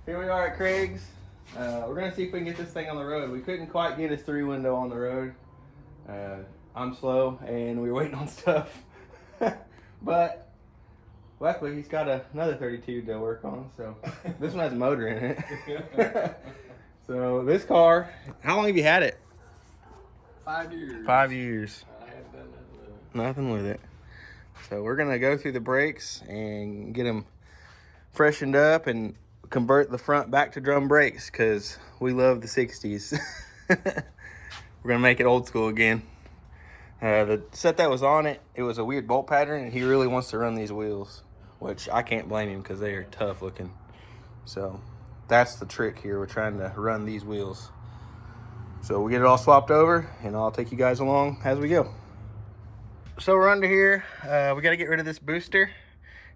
Here we are at Craig's. We're gonna see if we can get this thing on the road. We couldn't quite get his 3-window on the road. I'm slow and we were waiting on stuff. But luckily he's got another 32 to work on, so this one has a motor in it. So this car, how long have you had it? 5 years. 5 years. I haven't done nothing with it. Nothing with it. So we're gonna go through the brakes and get them freshened up and convert the front back to drum brakes because we love the 60s. We're gonna make it old school again. The set that was on it, it was a weird bolt pattern, and he really wants to run these wheels, which I can't blame him because they are tough looking. So that's the trick here. We're trying to run these wheels. So we get it all swapped over, and I'll take you guys along as we go. So we're under here. We got to get rid of this booster.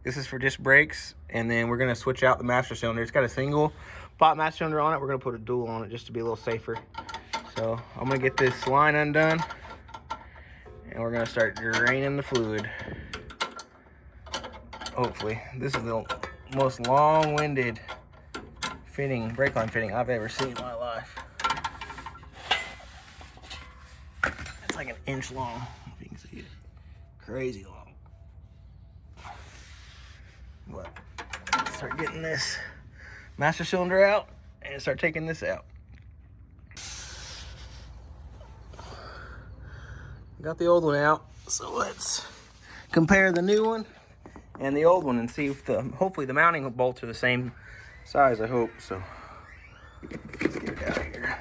This is for disc brakes, and then we're gonna switch out the master cylinder. It's got a single pot master cylinder on it. We're gonna put a dual on it just to be a little safer. So I'm gonna get this line undone, and we're gonna start draining the fluid. Hopefully. This is the most long-winded brake line fitting I've ever seen in my life. It's like an inch long, if you can see it. Crazy long. But start getting this master cylinder out and start taking this out. Got the old one out, so let's compare the new one and the old one and see if hopefully the mounting bolts are the same size. I hope so. Let's get it out of here.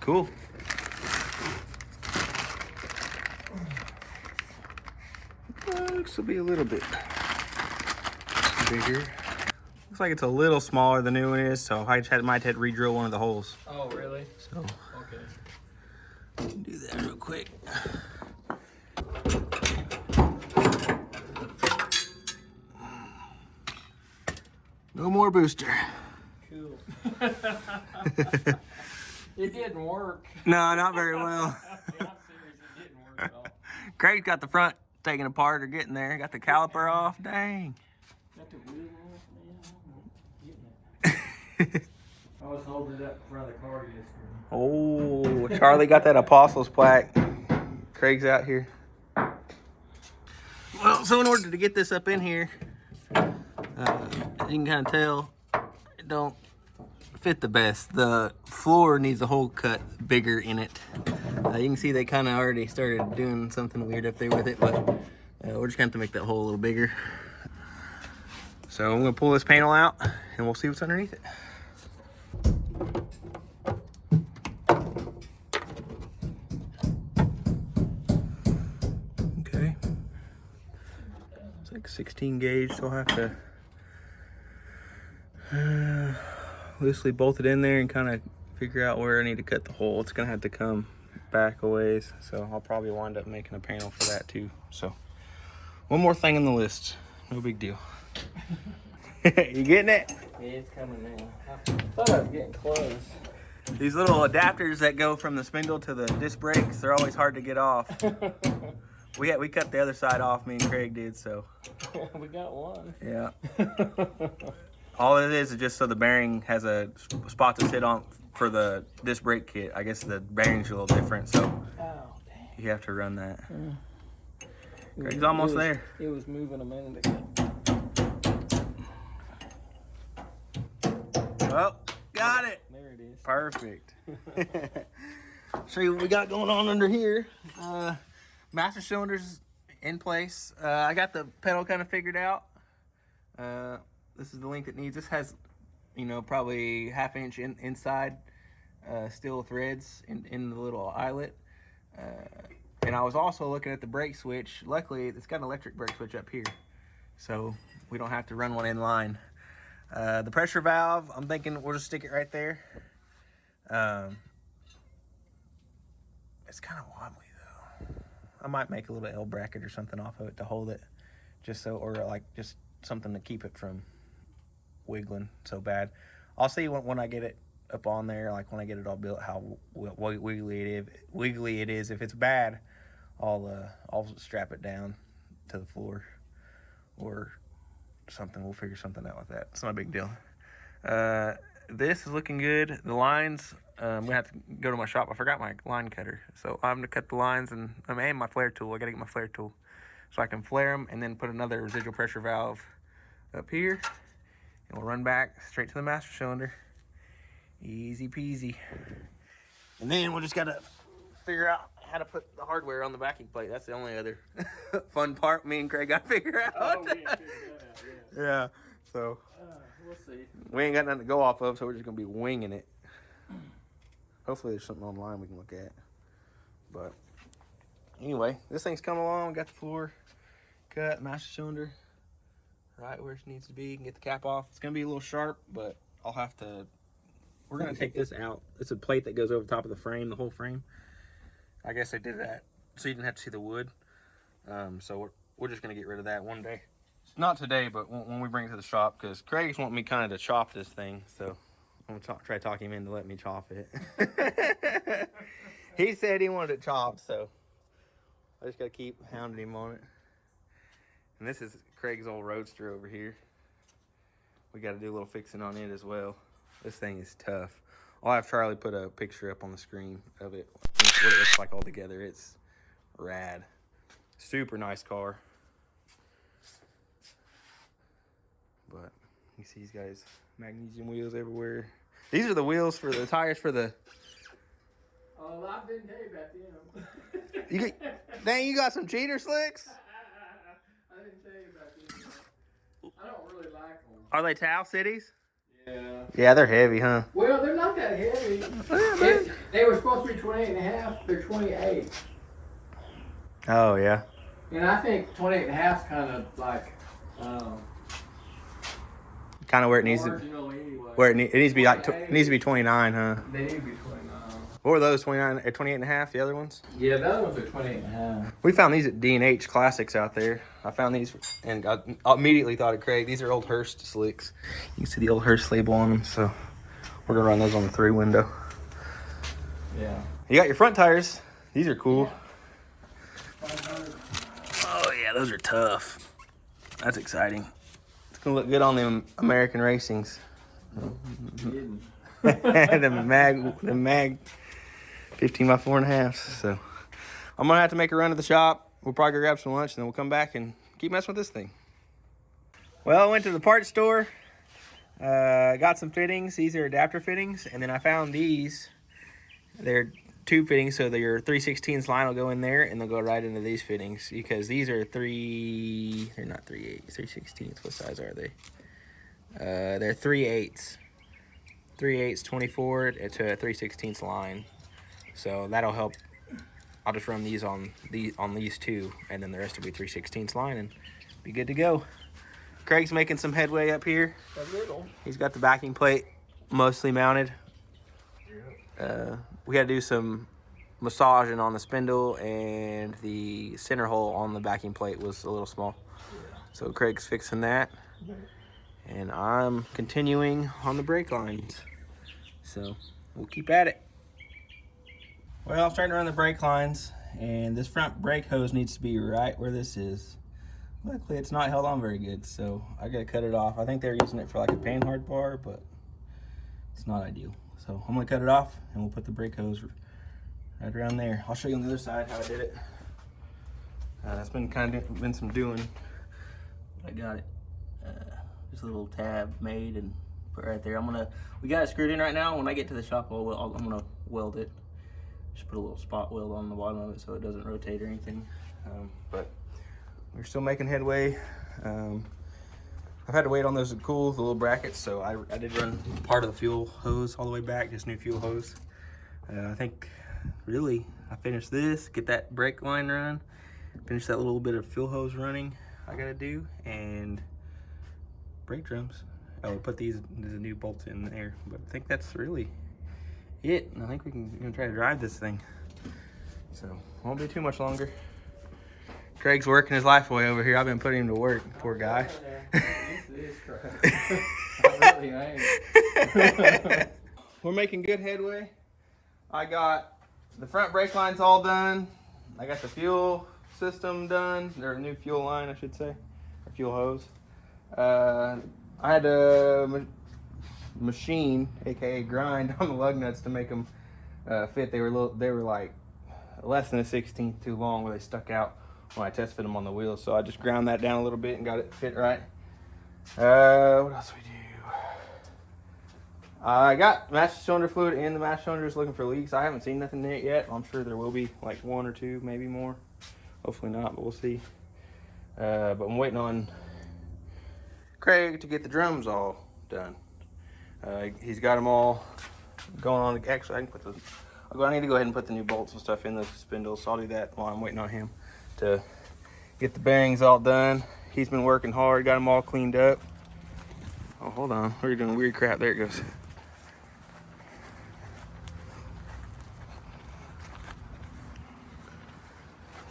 Cool. Looks to be a little bit bigger. Looks like it's a little smaller than the new one is, so I might have to re-drill one of the holes. Oh, really? So, okay. Do that real quick. No more booster. Cool. It didn't work. No, not very well. Yeah, I'm serious. It didn't work at all. Craig's got the front taken apart or getting there. Got the caliper off. Dang. Got the wheel off, man. I'm getting it. I was holding it up in front of the car yesterday. Oh, Charlie got that Apostles plaque. Craig's out here. Well, so in order to get this up in here, you can kind of tell it don't fit the best. The floor needs a hole cut bigger in it. You can see they kind of already started doing something weird up there with it, but we're just going to have to make that hole a little bigger. So I'm going to pull this panel out and we'll see what's underneath it. Okay. It's like 16 gauge, so I'll have to loosely bolt it in there and kind of figure out where I need to cut the hole. It's going to have to come back a ways, so I'll probably wind up making a panel for that too. So one more thing on the list, no big deal. You getting it? Yeah, it's coming now. I thought I was getting close. These little adapters that go from the spindle to the disc brakes, they're always hard to get off. We cut the other side off, me and Craig did, so. We got one. Yeah. All it is just so the bearing has a spot to sit on for the disc brake kit. I guess the bearing's a little different, so dang. You have to run that. Craig's almost there. It was moving a minute ago. Oh, got it. There it is. Perfect. Show you what we got going on under here. Master cylinder's in place. I got the pedal kind of figured out. This is the length it needs. This has, probably ½ inch inside steel threads in the little eyelet. And I was also looking at the brake switch. Luckily, it's got an electric brake switch up here, so we don't have to run one in line. The pressure valve, I'm thinking we'll just stick it right there. It's kind of wobbly though. I might make a little L bracket or something off of it to hold it, just something to keep it from wiggling so bad. I'll see when I get it up on there, like when I get it all built, how wiggly it is. If it's bad, I'll strap it down to the floor or something. We'll figure something out with that. It's not a big deal. This is looking good. The lines, I'm gonna have to go to my shop. I forgot my line cutter, so I'm gonna cut the lines and my flare tool. I gotta get my flare tool so I can flare them and then put another residual pressure valve up here, and we'll run back straight to the master cylinder. Easy peasy. And then we'll just gotta figure out how to put the hardware on the backing plate. That's the only other fun part me and Craig gotta figure out. Oh, we ain't figured that out, yeah. Yeah, so We'll see. we ain't got nothing to go off of, so we're just gonna be winging it. Hopefully there's something online we can look at. But anyway, this thing's coming along. Got the floor cut, master cylinder right where it needs to be. Can get the cap off. It's gonna be a little sharp, but I'll have to. We're gonna take this out. It's a plate that goes over the top of the frame, the whole frame. I guess they did that so you didn't have to see the wood. So we're just gonna get rid of that one day. Not today, but when we bring it to the shop, because Craig's wanting me kind of to chop this thing, so I'm gonna try to talk him into letting me chop it. He said he wanted it chopped, so I just gotta keep hounding him on it. And this is Craig's old Roadster over here. We gotta do a little fixing on it as well. This thing is tough. I'll have Charlie put a picture up on the screen of it, what it looks like all together. It's rad. Super nice car. But you see he's got his magnesium wheels everywhere. These are the wheels for the tires for the. Oh, I've been tell you about them. Dang, you got some cheater slicks? I didn't tell you about them. I don't really like them. Are they Tau Cities? Yeah. Yeah, they're heavy, huh? Well, they're not that heavy. They were supposed to be 28 and a half. They're 28. Oh, yeah. And I think 28 and a half is kind of like, Kind of where it needs to. marginal anyway. Where it needs to be like it needs to be 29, huh? They need to be 29. What were those 29 or 28 and a half? The other ones? Yeah, the other ones are 28 and a half. We found these at D&H Classics out there. I found these and I immediately thought of Craig. These are old Hearst slicks. You can see the old Hearst label on them, so we're gonna run those on the 3 window. Yeah. You got your front tires. These are cool. Yeah. 500. Oh yeah, those are tough. That's exciting. It's gonna look good on them American Racings. Didn't. the mag 15 by 4.5. So I'm gonna have to make a run to the shop. We'll probably go grab some lunch and then we'll come back and keep messing with this thing. Well, I went to the parts store, got some fittings. These are adapter fittings, and then I found these. They're tube fittings, so your 3/16 line will go in there and they'll go right into these fittings, because these are they're not 3/8, 3/16. What size are they? They're 3/8. 3/8 24 to a 3/16 line, so that'll help. I'll just run these on these two, and then the rest will be 3/16 line and be good to go. Craig's making some headway up here. A little. He's got the backing plate mostly mounted. We had to do some massaging on the spindle, and the center hole on the backing plate was a little small, so Craig's fixing that. And I'm continuing on the brake lines. So we'll keep at it. Well, I'm starting to run the brake lines, and this front brake hose needs to be right where this is. Luckily, it's not held on very good, so I gotta cut it off. I think they're using it for like a panhard bar, but it's not ideal. So I'm gonna cut it off, and we'll put the brake hose right around there. I'll show you on the other side how I did it. That's been been some doing. I got it. Just a little tab made and put right there. We got it screwed in right now. When I get to the shop, I'm gonna weld it. Just put a little spot weld on the bottom of it so it doesn't rotate or anything. But we're still making headway. I've had to wait on those to cool, the little brackets, so I did run part of the fuel hose all the way back, just new fuel hose. I think really I finished this, get that brake line run, finish that little bit of fuel hose running I gotta do, and brake drums. I will put these new bolts in there, but I think that's really it. And I think we're gonna try to drive this thing. So won't be too much longer. Craig's working his life away over here. I've been putting him to work, poor guy. We're making good headway. I got the front brake lines all done. I got the fuel system done, or a new fuel line, I should say, or fuel hose. I had a machine, aka grind, on the lug nuts to make them fit. They were like less than a 16th too long, where they stuck out when I test fit them on the wheels. So I just ground that down a little bit and got it fit right. What else we do? I got master cylinder fluid in the master cylinder, just looking for leaks. I haven't seen nothing in it yet. I'm sure there will be like one or two, maybe more. Hopefully not, but we'll see. But I'm waiting on Craig to get the drums all done. He's got them all going on. Actually, I need to go ahead and put the new bolts and stuff in the spindles, so I'll do that while I'm waiting on him to get the bearings all done. He's been working hard, got them all cleaned up. Oh, hold on, we're doing weird crap. There it goes.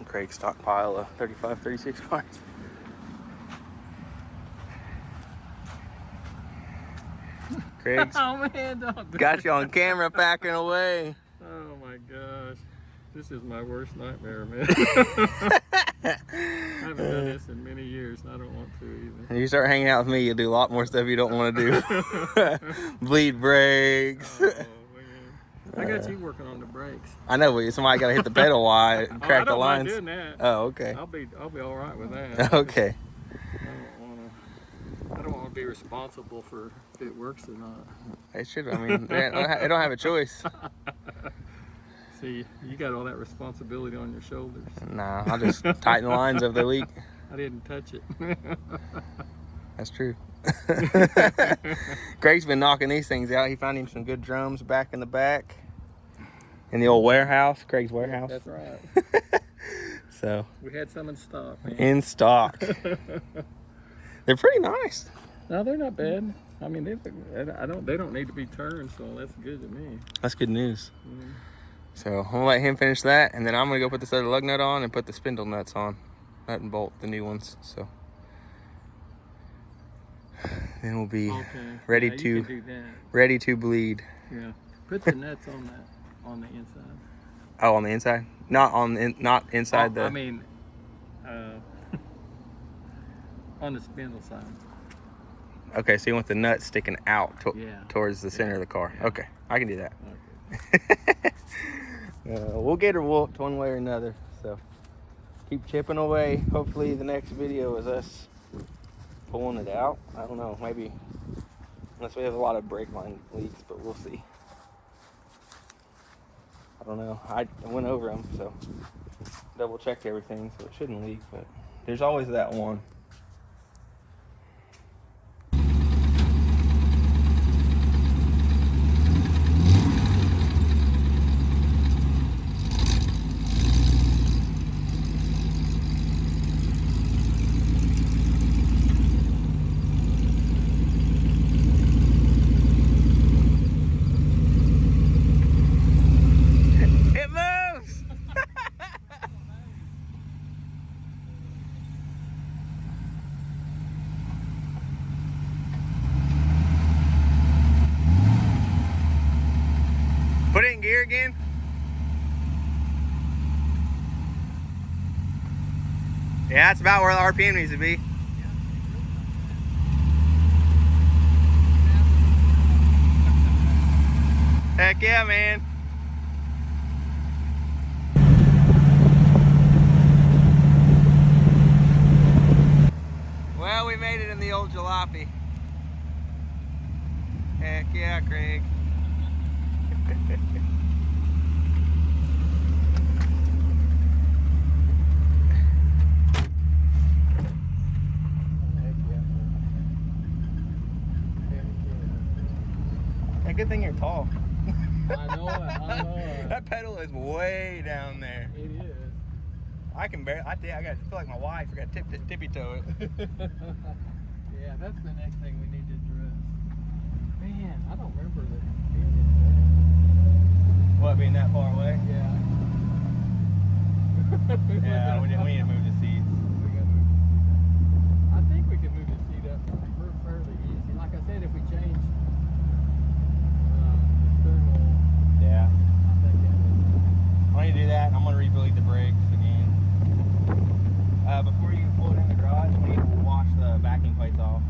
Craig's stockpile of 35, 36 parts. Craig's Oh man, don't do got you on camera packing away. Oh my gosh. This is my worst nightmare, man. I haven't done this in many years, and I don't want to either. When you start hanging out with me, you'll do a lot more stuff you don't want to do. Bleed brakes. Oh man. I got you working on the brakes. I know, but somebody got to hit the pedal wide and crack I don't the lines. mind doing that. Oh, okay. I'll be all right with that. Okay. I don't want to be responsible for if it works or not. It should. I mean, they don't have a choice. See, you got all that responsibility on your shoulders. Nah, I'll just tighten the lines if they leak. I didn't touch it. That's true. Craig's been knocking these things out. He found him some good drums back in the back. In the old warehouse, Craig's warehouse. That's right. So. We had some in stock, man. In stock. They're pretty nice. No, they're not bad. I mean, they don't need to be turned, so that's good to me. That's good news. Mm. So I'm gonna let him finish that, and then I'm gonna go put this other lug nut on and put the spindle nuts on, nut and bolt, the new ones. So then we'll be ready ready to bleed. Yeah, put the nuts on the inside. Oh, on the inside? Not inside the. I mean, on the spindle side. Okay, so you want the nut sticking out towards the center of the car. Yeah. Okay, I can do that. Okay. We'll get her whooped one way or another. So keep chipping away. Hopefully the next video is us pulling it out. I don't know, maybe, unless we have a lot of brake line leaks, but we'll see. I don't know. I went over them, so double checked everything, so it shouldn't leak, but there's always that one. Put it in gear again. Yeah, that's about where the RPM needs to be. Heck yeah, man. Well, we made it in the old jalopy. Heck yeah, Craig. Yeah, good thing you're tall. I know it. That pedal is way down there. It is. I can barely. I feel like my wife. I got to tippy toe it. Yeah, that's the next thing we need to address. Man, I don't remember that. What, being that far away? Yeah. Yeah, we need to move the seats. We gotta move the seat up. I think we can move the seat up fairly easy. Like I said, if we change the steering wheel, Yeah. I think that would. I'm going to do that. I'm going to rebleed the brakes again. before you pull it in the garage, we need to wash the backing plates off.